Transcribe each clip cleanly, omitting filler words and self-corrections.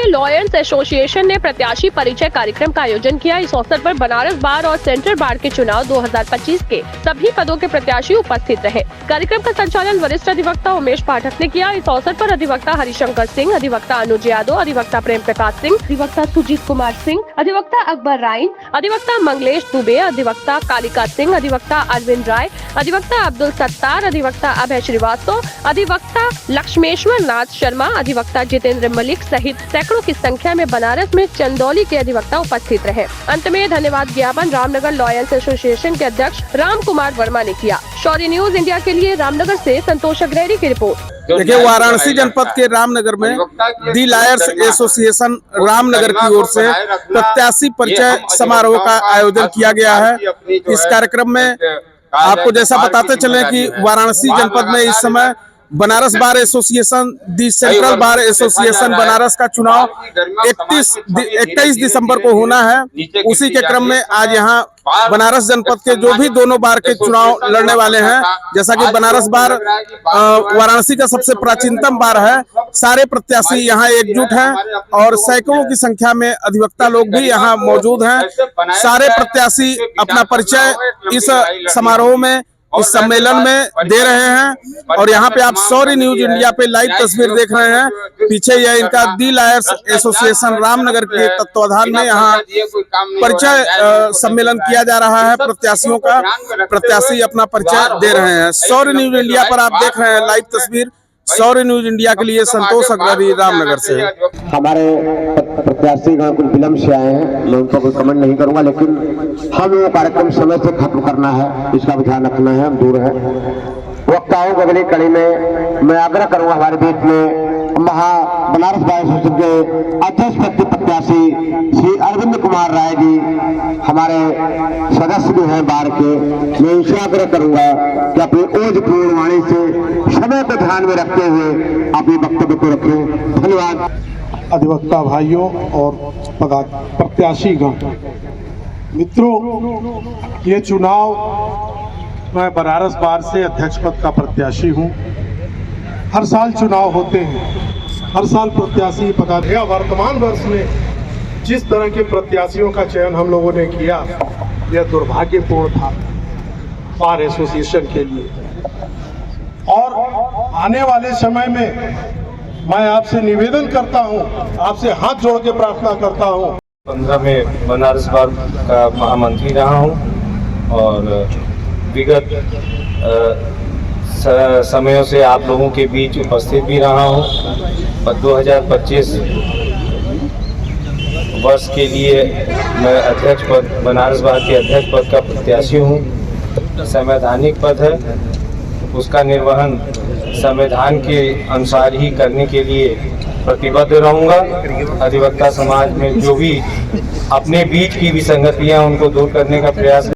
Lawyers association ने प्रत्याशी परिचय कार्यक्रम का आयोजन किया। इस अवसर पर बनारस बार और सेंट्रल बार के चुनाव 2025 के सभी पदों के प्रत्याशी उपस्थित रहे। कार्यक्रम का संचालन वरिष्ठ अधिवक्ता उमेश पाठक ने किया। इस अवसर पर अधिवक्ता हरिशंकर सिंह, अधिवक्ता अनुज यादव, अधिवक्ता प्रेम प्रकाश सिंह, अधिवक्ता सुजीत कुमार सिंह, अधिवक्ता अकबर राइन, अधिवक्ता मंगलेश दुबे, अधिवक्ता कालिका सिंह, अधिवक्ता अरविंद राय, अधिवक्ता अब्दुल सत्तार, अधिवक्ता अभय श्रीवास्तव, अधिवक्ता लक्ष्मेश्वर नाथ शर्मा, अधिवक्ता जितेंद्र मलिक सहित सैकड़ों की संख्या में बनारस में चंदौली के अधिवक्ता उपस्थित रहे। अंत में धन्यवाद ज्ञापन रामनगर लॉयर्स एसोसिएशन के अध्यक्ष राम कुमार वर्मा ने किया। शौर्य न्यूज इंडिया के लिए रामनगर से संतोष अग्रहरी की रिपोर्ट। देखिए, वाराणसी जनपद के रामनगर में दी लॉयर्स एसोसिएशन रामनगर की ओर से प्रत्याशी परिचय समारोह का आयोजन किया गया है। इस कार्यक्रम में आपको जैसा बताते चले कि वाराणसी जनपद में इस समय Banaras bar association, the central bar association Banaras का चुनाव 21 दिसंबर को होना है। उसी के क्रम में आज यहाँ बनारस जनपद के जो भी दोनों बार के चुनाव लड़ने वाले हैं, जैसा कि बनारस बार वाराणसी का सबसे प्राचीनतम बार है, सारे प्रत्याशी यहाँ एकजुट हैं और सैकड़ों की संख्या में अधिवक्ता लोग भी यहाँ मौजूद हैं। सारे प्रत्याशी अपना परिचय इस समारोह में, इस सम्मेलन में दे रहे हैं और यहाँ पे आप शौर्य न्यूज इंडिया पे लाइव तस्वीर देख रहे हैं। पीछे यह इनका दी लॉयर्स एसोसिएशन रामनगर के तत्वाधान में यहाँ परिचय सम्मेलन किया जा रहा है। प्रत्याशियों का प्रत्याशी अपना परिचय दे रहे हैं। शौर्य न्यूज इंडिया पर आप देख रहे हैं लाइव तस्वीर। शौर्य न्यूज इंडिया के लिए संतोष अग्रहरी रामनगर से। हमारे प्रत्याशी कुछ विलम्ब से आए हैं, मैं उनको कोई कमेंट नहीं करूंगा, लेकिन हम वो कार्यक्रम समय से खत्म करना है, इसका भी ध्यान रखना है। हम दूर है वक्ताओं की अगली कड़ी में मैं आग्रह करूंगा हमारे बीच में बनारस बार एसोसिएशन के अध्यक्ष प्रत्याशी श्री अरविंद कुमार राय जी हमारे सदस्य भी हैं बार के। मैं उनसे आग्रह करूंगा कि अपनी ओजपूर्ण वाणी से समय को ध्यान में रखते हुए अपने वक्तव्य को रखें। धन्यवाद। अधिवक्ता भाइयों और प्रत्याशीगण मित्रों, ये चुनाव मैं बनारस बार से अध्यक्ष पद का प्रत्याशी हूँ। हर साल चुनाव होते हैं, हर साल प्रत्याशी पता दिया। वर्तमान वर्ष में जिस तरह के प्रत्याशियों का चयन हम लोगों ने किया, यह दुर्भाग्यपूर्ण था बार एसोसिएशन के लिए। और आने वाले समय में मैं आपसे निवेदन करता हूं, आपसे हाथ जोड़ के प्रार्थना करता हूं। 2015 में बनारस बार का महामंत्री रहा हूं और विगत समयों से आप लोगों के बीच उपस्थित भी रहा हूं। 2025 वर्ष के लिए मैं अध्यक्ष पद, बनारस बार के अध्यक्ष पद का प्रत्याशी हूं। संवैधानिक पद है, उसका निर्वहन संविधान के अनुसार ही करने के लिए प्रतिबद्ध रहूंगा। अधिवक्ता समाज में जो भी अपने बीच की विसंगतियां उनको दूर करने का प्रयास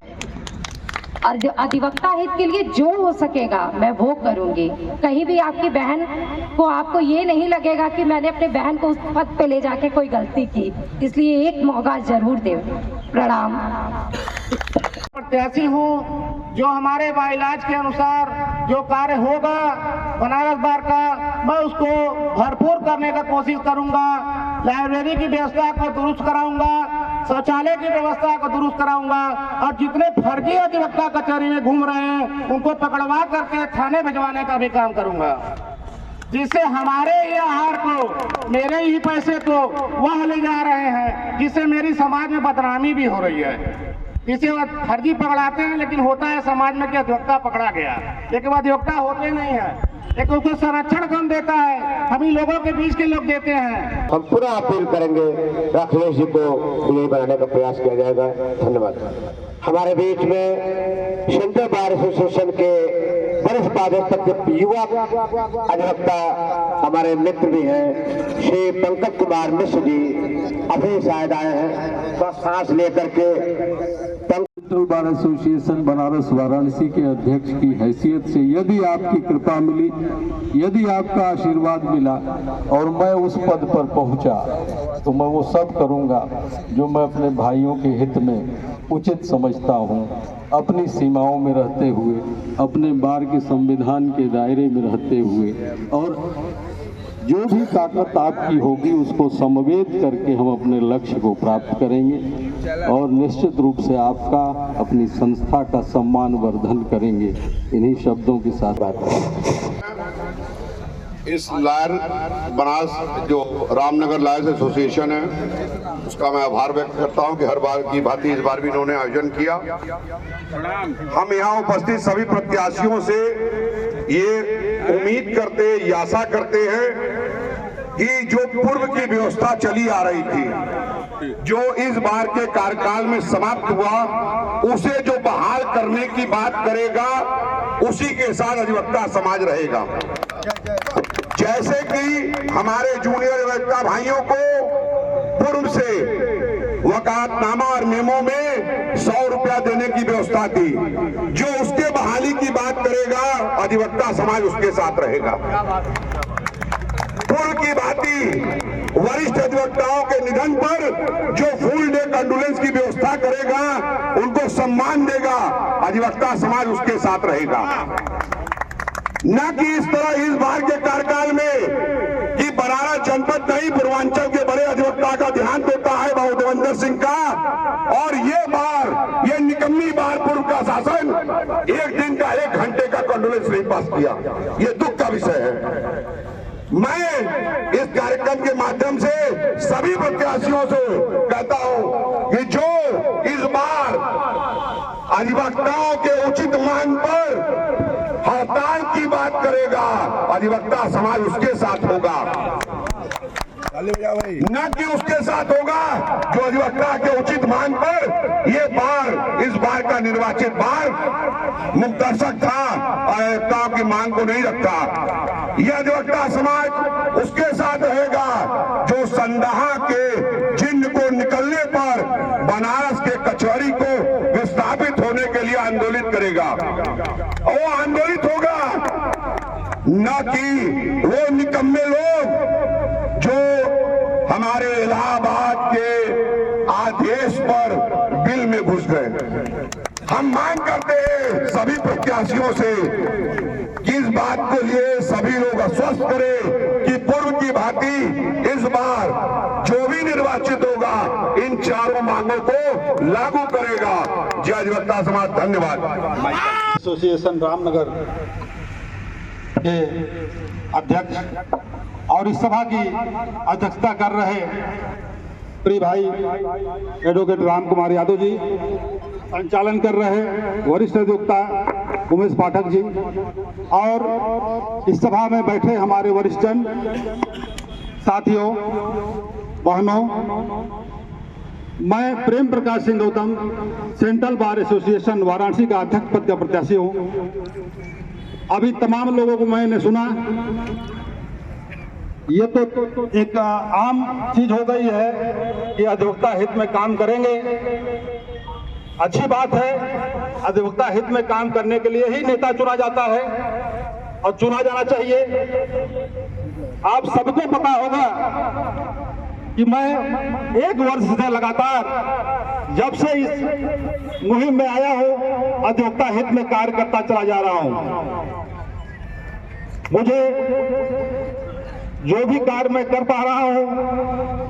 और जो अधिवक्ता हित के लिए जो हो सकेगा मैं वो करूंगी। कहीं भी आपकी बहन को आपको ये नहीं लगेगा कि मैंने अपने बहन को उस पद पे ले जाके कोई गलती की, इसलिए एक मौका जरूर दे। प्रणाम। प्रत्याशी हूँ, जो हमारे बाइलाज के अनुसार जो कार्य होगा बनारस बार का, मैं उसको भरपूर करने का कोशिश करूंगा। लाइब्रेरी की व्यवस्था को दुरुस्त कराऊंगा, शौचालय की व्यवस्था को दुरुस्त कराऊंगा और जितने फर्जी अधिवक्ता कचहरी में घूम रहे हैं उनको पकड़वा करके थाने भिजवाने का भी काम करूंगा, जिससे हमारे ही आहार को, मेरे ही पैसे को वह ले जा रहे हैं, जिससे मेरी समाज में बदनामी भी हो रही है। इसे फर्जी पकड़ाते हैं, लेकिन होता है समाज में कि अधिवक्ता पकड़ा गया, लेकिन वह अधिवक्ता होते नहीं है, लेकिन उसको संरक्षण कम देता है, हम ही लोगों के बीच के लोग देते हैं। हम पूरा अपील करेंगे अखिलेश जी को यही बनाने का प्रयास किया जाएगा। धन्यवाद। हमारे बीच में सेंट्रल बार एसोसिएशन के वरिष्ठ पदाधिकारी के युवा अधिवक्ता हमारे मित्र भी हैं, श्री पंकज कुमार मिश्र जी अभी शायद आए हैं, तो सांस लेकर के। Central bar association Banaras Varanasi के अध्यक्ष की हैसियत से यदि आपकी कृपा मिली, यदि आपका आशीर्वाद मिला और मैं उस पद पर पहुंचा, तो मैं वो सब करूंगा जो मैं अपने भाइयों के हित में उचित समझता हूं, अपनी सीमाओं में रहते हुए, अपने बार के संविधान के दायरे में रहते हुए। और जो भी ताकत आपकी होगी उसको समवेत करके हम अपने लक्ष्य को प्राप्त करेंगे और निश्चित रूप से आपका, अपनी संस्था का सम्मान वर्धन करेंगे। इन्हीं शब्दों के साथ बात इस लायर बनास जो रामनगर लायर्स एसोसिएशन है उसका मैं आभार व्यक्त करता हूं कि हर बार की भांति इस बार भी इन्होंने आयोजन किया। हम यहाँ उपस्थित सभी प्रत्याशियों से ये उम्मीद करते, ये आशा करते हैं कि जो पूर्व की व्यवस्था चली आ रही थी, जो इस बार के कार्यकाल में समाप्त हुआ, उसे जो बहाल करने की बात करेगा उसी के साथ अधिवक्ता समाज रहेगा। जैसे कि हमारे जूनियर अधिवक्ता भाइयों को पूर्व से वकालतनामा और मेमो में 100 रुपया देने की व्यवस्था थी, जो उसके बहाली की बात करेगा अधिवक्ता समाज उसके साथ रहेगा। पूर्व की भांति वरिष्ठ अधिवक्ताओं के निधन पर जो फुल डे कंडोलेंस की व्यवस्था करेगा, उनको सम्मान देगा, अधिवक्ता समाज उसके साथ रहेगा। न कि इस तरह इस बार के कार्यकाल में कि बनारस जनपद नहीं, पूर्वांचल के बड़े अधिवक्ता का ध्यान देता है बाबू देवेंद्र सिंह का, और ये बार, ये निकम्मी बार पूर्व का शासन 1 दिन का 1 घंटे का कंडोलेंस नहीं पास किया। ये दुख का विषय है। मैं इस कार्यक्रम के माध्यम से सभी प्रत्याशियों से कहता हूं कि जो इस बार अधिवक्ताओं के उचित मांग पर हड़ताल की बात करेगा, अधिवक्ता समाज उसके साथ होगा, न कि उसके साथ होगा जो अधिवक्ता के उचित मांग पर ये बार, इस बार का निर्वाचित बार मुक्तसर था, अधिवक्ताओं की मांग को नहीं रखा। यह अधिवक्ता समाज उसके साथ रहेगा जो संदहा के चिन्ह को निकलने पर बनारस के कचहरी को विस्थापित होने के लिए आंदोलित करेगा। वो आंदोलित होगा, न कि वो निकम्मे लोग जो हमारे इलाहाबाद के आदेश पर बिल में घुस गए। हम मांग करते हैं सभी प्रत्याशियों से कि इस बात के लिए सभी लोग आश्वस्त करें कि पूर्व की भांति इस बार जो भी निर्वाचित होगा इन चारों मांगों को लागू करेगा। जय अधिवक्ता समाज, धन्यवाद। एसोसिएशन रामनगर के अध्यक्ष और इस सभा की अध्यक्षता कर रहे प्रिय भाई एडवोकेट राम कुमार यादव जी, संचालन कर रहे वरिष्ठ अधिवक्ता उमेश पाठक जी, और इस सभा में बैठे हमारे वरिष्ठजन, साथियों, बहनों, मैं Prem Prakash Singh Gautam, central bar association Varanasi का अध्यक्ष पद का प्रत्याशी हूँ। अभी तमाम लोगों को मैंने सुना, ये तो एक आम चीज हो गई है कि अधिवक्ता हित में काम करेंगे। अच्छी बात है, अधिवक्ता हित में काम करने के लिए ही नेता चुना जाता है और चुना जाना चाहिए। आप सबको पता होगा कि मैं 1 वर्ष से लगातार, जब से इस मुहिम में आया हूं, अधिवक्ता हित में कार्य करता चला जा रहा हूं। मुझे जो भी कार्य मैं कर पा रहा हूँ,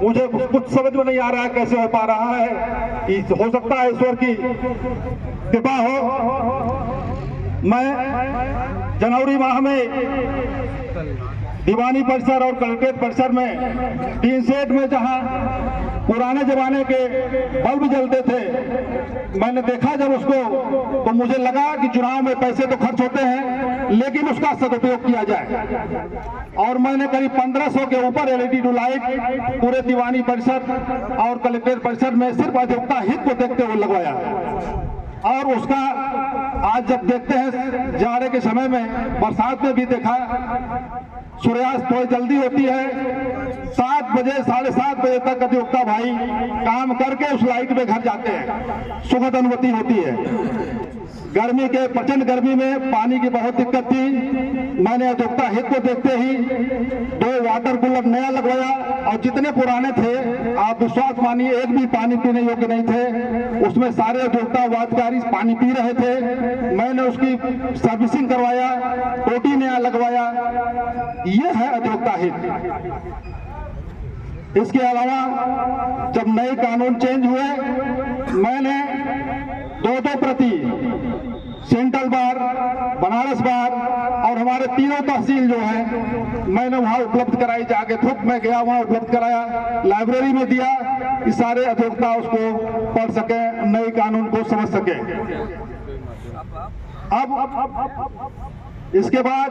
मुझे कुछ समझ में नहीं आ रहा है कैसे हो पा रहा है। कि हो सकता है ईश्वर की कृपा हो। मैं जनवरी माह में दीवानी परिसर और कलेक्ट्रेट परिसर में टीन शेड में जहां पुराने जमाने के बल्ब जलते थे, मैंने देखा जब उसको, तो मुझे लगा कि चुनाव में पैसे तो खर्च होते हैं लेकिन उसका सदुपयोग किया जाए। और मैंने करीब 1500 के ऊपर LED लाइट पूरे दीवानी परिसर और कलेक्ट्रेट परिसर में सिर्फ अधिवक्ता हित को देखते हुए लगवाया। और उसका आज जब देखते हैं जाड़े के समय में, बरसात में भी देखा, सूर्यास्त थोड़ी जल्दी होती है, 7 बजे 7:30 बजे तक अधिवक्ता भाई काम करके उस लाइट में घर जाते हैं, सुखद अनुभूति होती है। गर्मी के प्रचंड गर्मी में पानी की बहुत दिक्कत थी। मैंने अधिवक्ता हित को देखते ही 2 वाटर कूलर नया लगवाया और जितने पुराने थे आप विश्वास मानिए एक भी पानी पीने योग्य नहीं थे। उसमें सारे अधिवक्ता व अधिकारी पानी पी रहे थे। मैंने उसकी सर्विसिंग करवाया, टोटी नया लगवाया। ये है अधिवक्ता हित। इसके अलावा जब नए कानून चेंज हुए, मैंने 2 प्रति सेंट्रल बार, बनारस बार और हमारे तीनों तहसील जो है मैंने वहां उपलब्ध कराई। जाके खुद मैं गया वहां उपलब्ध कराया, लाइब्रेरी में दिया कि सारे अधिवक्ता उसको पढ़ सके, नए कानून को समझ सके। अब इसके बाद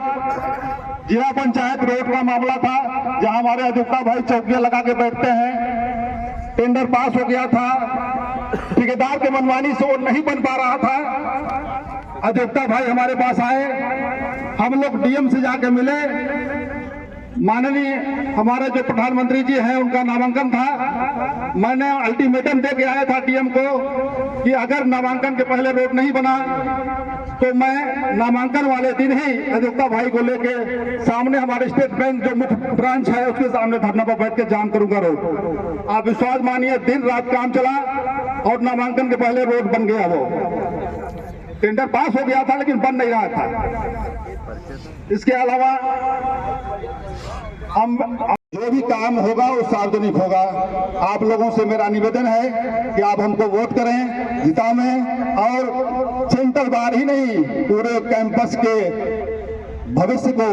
जिला पंचायत रोड का मामला था, जहां हमारे अधिवक्ता भाई चौकियां लगा के बैठते हैं। टेंडर पास हो गया था, ठेकेदार के मनमानी से वो नहीं बन पा रहा था। अधिवक्ता भाई हमारे पास आए, हम लोग डीएम से जाके मिले। माननीय हमारे जो प्रधानमंत्री जी हैं उनका नामांकन था। मैंने अल्टीमेटम दे के आया था डीएम को कि अगर नामांकन के पहले रोड नहीं बना तो मैं नामांकन वाले दिन ही अधिवक्ता भाई को लेके सामने हमारे स्टेट बैंक जो मुख्य ब्रांच है उसके सामने धरना पर बैठ के जाम करूंगा रोड। आप विश्वास मानिए दिन रात काम चला और नामांकन के पहले रोड बन गया। वो टेंडर पास हो गया था लेकिन बन नहीं रहा था। इसके अलावा हम जो भी काम होगा वो सार्वजनिक होगा। आप लोगों से मेरा निवेदन है कि आप हमको वोट करें, जिताएं और सेंट्रल बार ही नहीं पूरे कैंपस के भविष्य को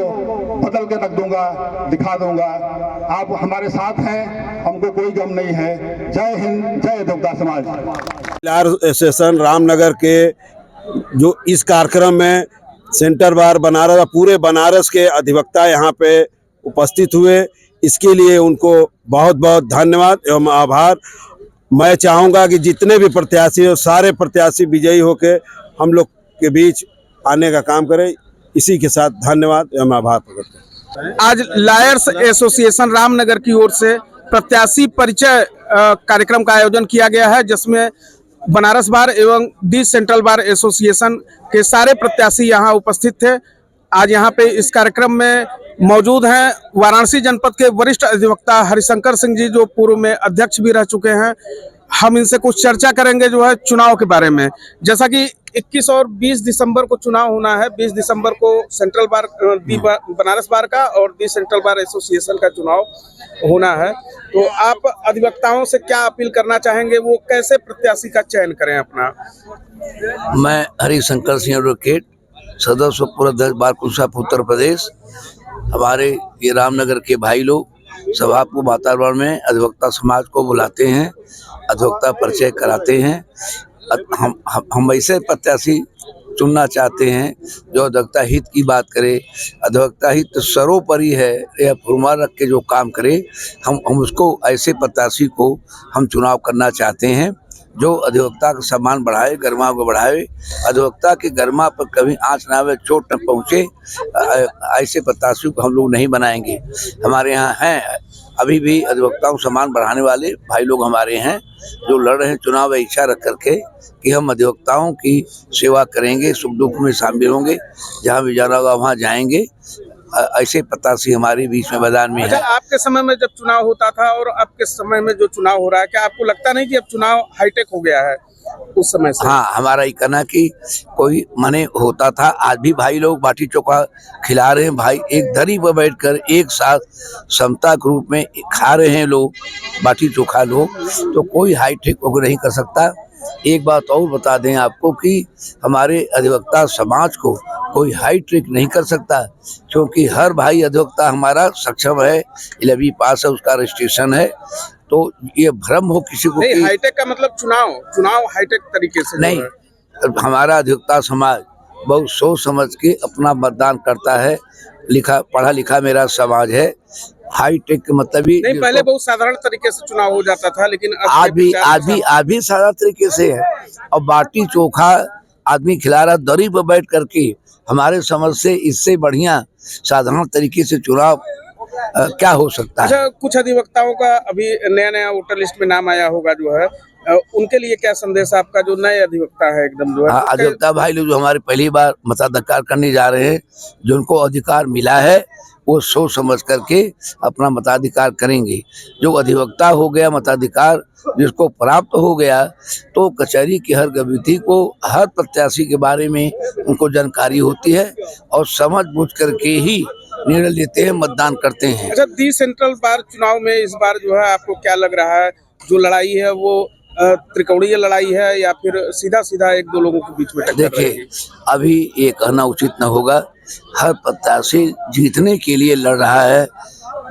बदल के रख दूंगा, दिखा दूंगा। आप हमारे साथ हैं, हमको कोई गम नहीं है। जय हिंद, जय अधिवक्ता समाज। बार एसोसिएशन रामनगर के जो इस कार्यक्रम में सेंटर बार बनारस, पूरे बनारस के अधिवक्ता यहाँ पे उपस्थित हुए, इसके लिए उनको बहुत बहुत धन्यवाद एवं आभार। मैं चाहूँगा कि जितने भी प्रत्याशी हो सारे प्रत्याशी विजयी होके हम लोग के बीच आने का काम करें। इसी के साथ धन्यवाद एवं आभार प्रकट करते हैं। आज लायर्स एसोसिएशन रामनगर की ओर से प्रत्याशी परिचय कार्यक्रम का आयोजन किया गया है, जिसमें बनारस बार एवं दी सेंट्रल बार एसोसिएशन के सारे प्रत्याशी यहाँ उपस्थित थे। आज यहाँ पे इस कार्यक्रम में मौजूद हैं वाराणसी जनपद के वरिष्ठ अधिवक्ता हरिशंकर सिंह जी, जो पूर्व में अध्यक्ष भी रह चुके हैं। हम इनसे कुछ चर्चा करेंगे जो है चुनाव के बारे में। जैसा कि 21 और 20 दिसंबर को चुनाव होना है। 20 दिसंबर को सेंट्रल बार बनारस बार का और दी सेंट्रल बार एसोसिएशन का चुनाव होना है। तो आप अधिवक्ताओं से क्या अपील करना चाहेंगे, वो कैसे प्रत्याशी का चयन करें अपना? मैं हरिशंकर सिंह एडवोकेट, सदस्य पूर्व अध्यक्ष बार कुशापुर उत्तर प्रदेश। हमारे ये रामनगर के भाई लोग सभात्मक वातावरण में अधिवक्ता समाज को बुलाते हैं, अधिवक्ता परिचय कराते हैं। हम ऐसे प्रत्याशी चुनना चाहते हैं जो अधिवक्ता हित की बात करे। अधिवक्ता हित सर्वोपरि है, यह फुरमार रख के जो काम करे, हम उसको ऐसे प्रत्याशी को हम चुनाव करना चाहते हैं जो अधिवक्ता का सम्मान बढ़ाए, गरिमा को बढ़ाए। अधिवक्ता की गरिमा पर कभी आँच ना आवे, चोट न पहुँचे, ऐसे प्रत्याशी को हम लोग नहीं बनाएंगे। हमारे यहाँ हैं अभी भी अधिवक्ताओं को सम्मान बढ़ाने वाले भाई लोग हमारे हैं जो लड़ रहे हैं चुनाव, इच्छा रख करके कि हम अधिवक्ताओं की सेवा करेंगे, सुख दुख में शामिल होंगे, जहाँ भी जाना होगा वहाँ जाएंगे। ऐसे प्रत्याशी हमारे बीच में मैदान में है। आपके समय में जब चुनाव होता था और आपके समय में जो चुनाव हो रहा है, क्या आपको लगता नहीं कि अब चुनाव हाईटेक हो गया है उस समय से? हाँ, हमारा ये कहना कि कोई माने होता था, आज भी भाई लोग बाटी चोखा खिला रहे हैं। भाई एक दरी पर बैठकर एक साथ समता के रूप में खा रहे हैं लोग बाटी चोखा लोग, तो कोई हाईटेक नहीं कर सकता। एक बात और बता दें आपको कि हमारे अधिवक्ता समाज को कोई हाईटेक नहीं कर सकता, क्योंकि हर भाई अधिवक्ता हमारा सक्षम है, 11वीं पास है, उसका रजिस्ट्रेशन है। तो ये भ्रम हो किसी को नहीं, हाईटेक का मतलब चुनाव हाईटेक तरीके से नहीं। हमारा अधिवक्ता समाज बहुत सोच समझ के अपना मतदान करता है। पढ़ा लिखा मेरा समाज है। हाईटेक के मतलब ही नहीं, पहले बहुत साधारण तरीके से चुनाव हो जाता था, लेकिन आज भी साधारण तरीके से है। और बाटी चोखा आदमी खिला रहा दरी पर बैठ करके, हमारे समझ से इससे बढ़िया साधारण तरीके से चुनाव क्या हो सकता है। अच्छा, कुछ अधिवक्ताओं का अभी नया वोटर लिस्ट में नाम आया होगा जो है, उनके लिए क्या संदेश आपका, जो नए अधिवक्ता है एकदम जो है? हाँ, अधिवक्ता भाई लोग जो हमारे पहली बार मताधिकार करने जा रहे हैं, जो उनको अधिकार मिला है वो सोच समझ करके अपना मताधिकार करेंगे। जो अधिवक्ता हो गया मताधिकार जिसको प्राप्त हो गया, तो कचहरी की हर गतिविधि को, हर प्रत्याशी के बारे में उनको जानकारी होती है और समझ बूझ करके ही निर्णय लेते हैं, मतदान करते हैं। अच्छा, दी सेंट्रल बार चुनाव में इस बार जो है आपको क्या लग रहा है, जो लड़ाई है वो त्रिकोणीय लड़ाई है या फिर सीधा सीधा एक दो लोगों के बीच में टक्कर रहेगी? देखिए, अभी ये कहना उचित न होगा। हर प्रत्याशी जीतने के लिए लड़ रहा है,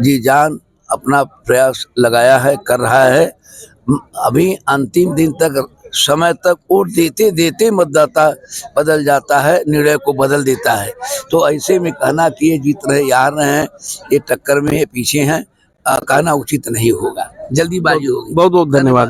जी जान अपना प्रयास लगाया है, कर रहा है। अभी अंतिम दिन तक, समय तक वोट देते देते मतदाता बदल जाता है, निर्णय को बदल देता है। तो ऐसे में कहना कि ये जीत रहे, हार रहे हैं, ये टक्कर में है, पीछे हैं, कहना उचित नहीं होगा, जल्दीबाजी होगी। बहुत बहुत धन्यवाद।